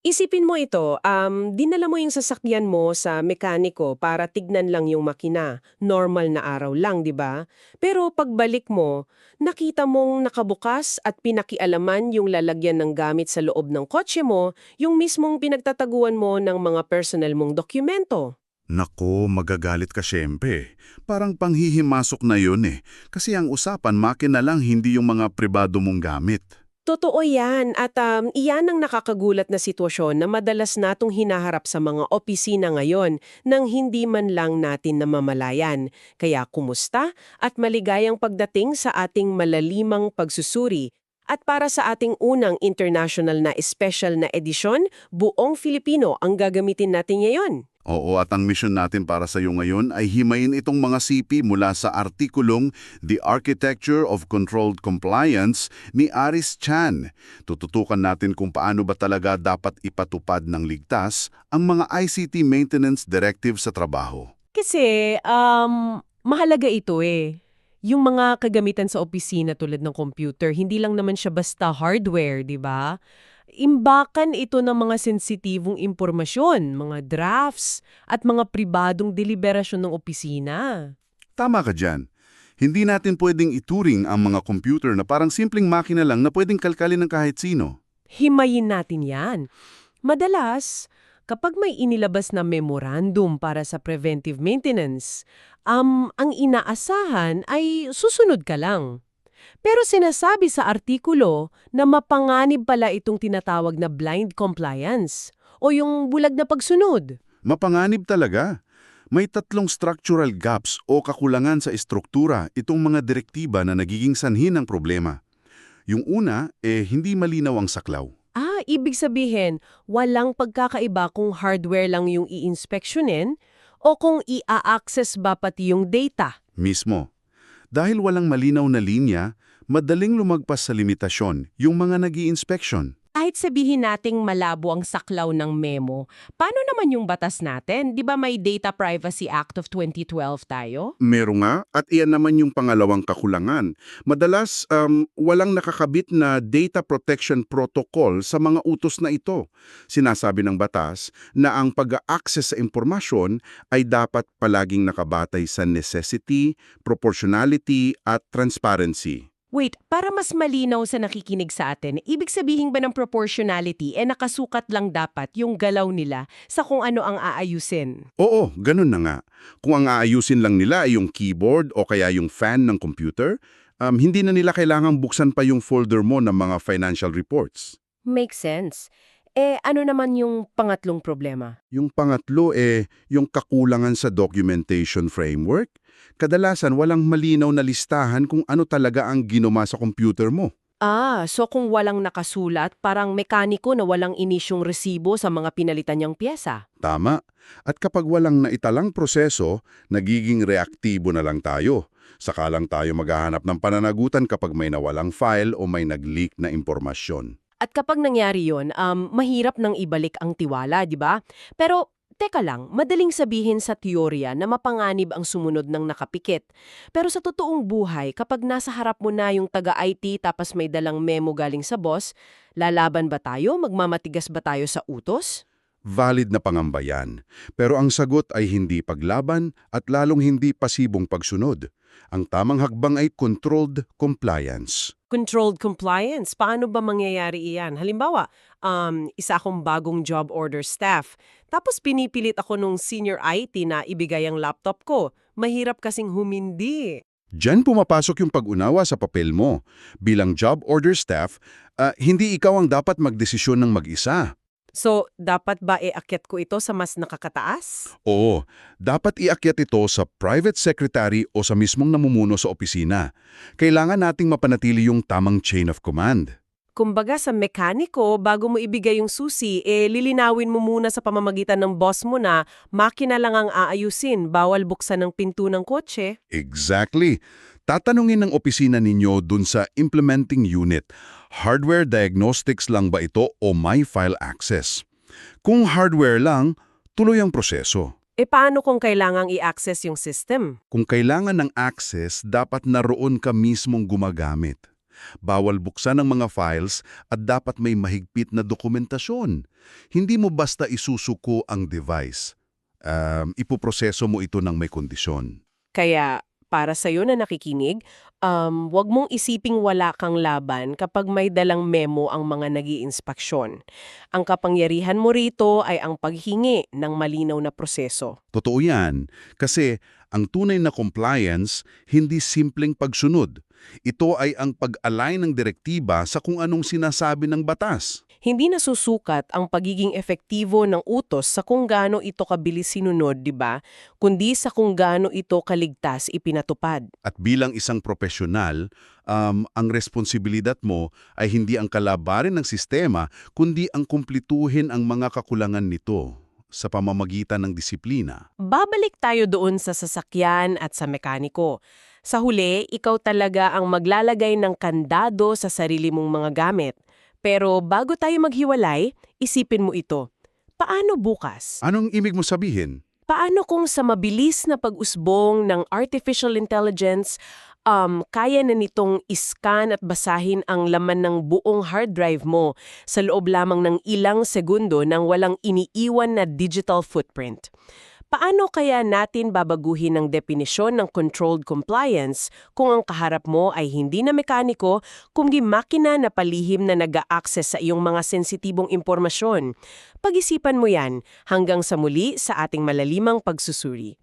Isipin mo ito, dinala mo yung sasakyan mo sa mekaniko para tignan lang yung makina. Normal na araw lang, di ba? Pero pagbalik mo, nakita mong nakabukas at pinakialaman yung lalagyan ng gamit sa loob ng kotse mo, yung mismong pinagtataguan mo ng mga personal mong dokumento. Nako, magagalit ka siyempre. Parang panghihimasok na yun eh. Kasi ang usapan, makina lang hindi yung mga pribado mong gamit. Totoo yan at iyan ang nakakagulat na sitwasyon na madalas natong hinaharap sa mga opisina ngayon nang hindi man lang natin namamalayan. Kaya kumusta at maligayang pagdating sa ating malalimang pagsusuri. At para sa ating unang international na special na edisyon, buong Filipino ang gagamitin natin ngayon. Oo, at ang mission natin para sa iyo ngayon ay himayin itong mga sipi mula sa artikulong The Architecture of Controlled Compliance ni Aris Chan. Tututukan natin kung paano ba talaga dapat ipatupad ng ligtas ang mga ICT Maintenance Directive sa trabaho. Kasi, mahalaga ito eh. Yung mga kagamitan sa opisina tulad ng computer, hindi lang naman siya basta hardware, di ba? Imbakan ito ng mga sensitibong impormasyon, mga drafts, at mga pribadong deliberasyon ng opisina. Tama ka dyan. Hindi natin pwedeng ituring ang mga computer na parang simpleng makina lang na pwedeng kalkalin ng kahit sino. Himayin natin yan. Madalas, kapag may inilabas na memorandum para sa preventive maintenance, ang inaasahan ay susunod ka lang. Pero sinasabi sa artikulo na mapanganib pala itong tinatawag na blind compliance o yung bulag na pagsunod. Mapanganib talaga. May tatlong structural gaps o kakulangan sa estruktura itong mga direktiba na nagiging sanhi ng problema. Yung una, hindi malinaw ang saklaw. Ibig sabihin, walang pagkakaiba kung hardware lang yung i-inspeksyonin o kung i-access ba pati yung data. Mismo. Dahil walang malinaw na linya, madaling lumagpas sa limitasyon yung mga nag-i-inspection. Kahit sabihin nating malabo ang saklaw ng memo, paano naman yung batas natin? Di ba may Data Privacy Act of 2012 tayo? Meron nga, at iyan naman yung pangalawang kakulangan. Madalas, walang nakakabit na data protection protocol sa mga utos na ito. Sinasabi ng batas na ang pag-access sa impormasyon ay dapat palaging nakabatay sa necessity, proportionality, at transparency. Wait, para mas malinaw sa nakikinig sa atin, ibig sabihin ba ng proportionality nakasukat lang dapat yung galaw nila sa kung ano ang aayusin? Oo, ganun na nga. Kung ang aayusin lang nila ay yung keyboard o kaya yung fan ng computer, hindi na nila kailangang buksan pa yung folder mo ng mga financial reports. Makes sense. Ano naman yung pangatlong problema? Yung pangatlo yung kakulangan sa documentation framework. Kadalasan walang malinaw na listahan kung ano talaga ang ginuma sa computer mo. So kung walang nakasulat, parang mekaniko na walang inisyong resibo sa mga pinalitan niyang pyesa. Tama. At kapag walang naitalang proseso, nagiging reaktibo na lang tayo. Saka lang tayo maghahanap ng pananagutan kapag may nawalang file o may nag-leak na impormasyon. At kapag nangyari yon, mahirap nang ibalik ang tiwala, di ba? Pero, teka lang, madaling sabihin sa teorya na mapanganib ang sumunod ng nakapikit. Pero sa totoong buhay, kapag nasa harap mo na yung taga-IT tapos may dalang memo galing sa boss, lalaban ba tayo? Magmamatigas ba tayo sa utos? Valid na pangamba yan. Pero ang sagot ay hindi paglaban at lalong hindi pasibong pagsunod. Ang tamang hakbang ay controlled compliance. Controlled compliance, paano ba mangyayari iyan? Halimbawa, isa akong bagong job order staff. Tapos pinipilit ako nung senior IT na ibigay ang laptop ko. Mahirap kasing humindi. Diyan pumapasok yung pag-unawa sa papel mo. Bilang job order staff, hindi ikaw ang dapat magdesisyon ng mag-isa. So, dapat ba iakyat ko ito sa mas nakakataas? Oo, dapat iakyat ito sa private secretary o sa mismong namumuno sa opisina. Kailangan nating mapanatili yung tamang chain of command. Kumbaga sa mekaniko, bago mo ibigay yung susi, lilinawin mo muna sa pamamagitan ng boss mo na makina lang ang aayusin, bawal buksan ng pinto ng kotse. Exactly. Tatanungin ng opisina ninyo dun sa implementing unit, hardware diagnostics lang ba ito o may file access? Kung hardware lang, tuloy ang proseso. Paano kung kailangang i-access yung system? Kung kailangan ng access, dapat naroon ka mismong gumagamit. Bawal buksan ang mga files at dapat may mahigpit na dokumentasyon. Hindi mo basta isusuko ang device. Ipoproseso mo ito ng may kondisyon. Kaya para sa'yo na nakikinig, wag mong isiping wala kang laban kapag may dalang memo ang mga nag-iinspeksyon. Ang kapangyarihan mo rito ay ang paghingi ng malinaw na proseso. Totoo yan, kasi ang tunay na compliance hindi simpleng pagsunod. Ito ay ang pag-align ng direktiba sa kung anong sinasabi ng batas. Hindi nasusukat ang pagiging efektibo ng utos sa kung gaano ito kabilis sinunod, di ba? Kundi sa kung gaano ito kaligtas ipinatupad. At bilang isang profesional, ang responsibilidad mo ay hindi ang kalabarin ng sistema, kundi ang kumplituhin ang mga kakulangan nito sa pamamagitan ng disiplina. Babalik tayo doon sa sasakyan at sa mekaniko. Sa huli, ikaw talaga ang maglalagay ng kandado sa sarili mong mga gamit. Pero bago tayo maghiwalay, isipin mo ito. Paano bukas? Anong ibig mo sabihin? Paano kung sa mabilis na pag-usbong ng artificial intelligence, kaya na nitong iscan at basahin ang laman ng buong hard drive mo sa loob lamang ng ilang segundo nang walang iniiwan na digital footprint? Paano kaya natin babaguhin ang definisyon ng controlled compliance kung ang kaharap mo ay hindi na mekaniko, kundi makina na palihim na nag-a-access sa iyong mga sensitibong impormasyon? Pag-isipan mo yan hanggang sa muli sa ating malalimang pagsusuri.